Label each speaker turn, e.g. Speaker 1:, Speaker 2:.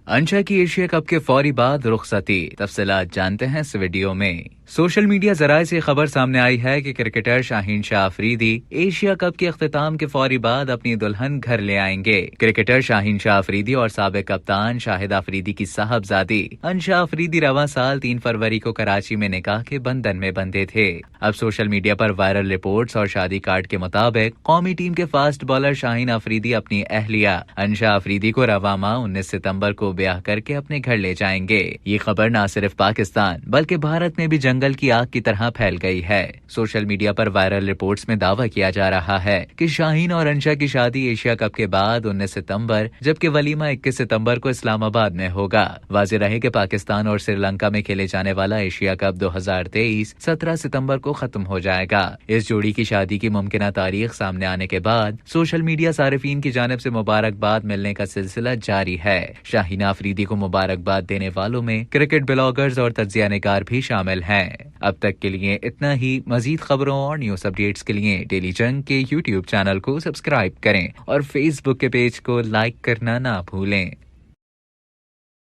Speaker 1: अंशा की Asia cup के फौरी बाद रुखसती, तफसीलात जानते हैं इस वीडियो में। सोशल मीडिया जराये से खबर सामने आई है कि cricketer Shaheen Shah Afridi Asia cup के अख्तिताम के फौरी बाद अपनी दुल्हन घर ले आएंगे। क्रिकेटर शाहीन शाह अफरीदी और साबिक कप्तान शाहिद अफरीदी की साहबजादी अंशा अफरीदी रवां साल 3 फरवरी को कराची में निकाह के बंधन में बंधे थे। अब सोशल मीडिया पर वायरल रिपोर्ट्स और शादी कार्ड के मुताबिक कौमी टीम के फास्ट बॉलर शाहीन अफरीदी अपनी अहलिया अंशा अफरीदी को रवां माह 19 सितंबर को ब्याह करके अपने घर ले जाएंगे। ये खबर न सिर्फ पाकिस्तान बल्कि भारत में भी जंगल की आग की तरह फैल गई है। सोशल मीडिया पर वायरल रिपोर्ट्स में दावा किया जा रहा है कि शाहीन और अंशा की शादी एशिया कप के बाद 19 सितंबर जबकि वलीमा 21 सितंबर को इस्लामाबाद में होगा। वाज़ेह रहे कि पाकिस्तान और श्रीलंका में खेले जाने वाला एशिया कप 2023 17 सितंबर को खत्म हो जाएगा। इस जोड़ी की शादी की मुमकिना तारीख सामने आने के बाद सोशल मीडिया सारिफीन की जानिब से मुबारकबाद मिलने का सिलसिला जारी है। शाहीना अफरीदी को मुबारकबाद देने वालों में क्रिकेट ब्लॉगर्स और तज्जिया निगार भी शामिल हैं। अब तक के लिए इतना ही। मजीद खबरों और न्यूज अपडेट्स के लिए डेली जंग के यूट्यूब चैनल को सब्सक्राइब करें और फेसबुक के पेज को लाइक करना ना भूलें।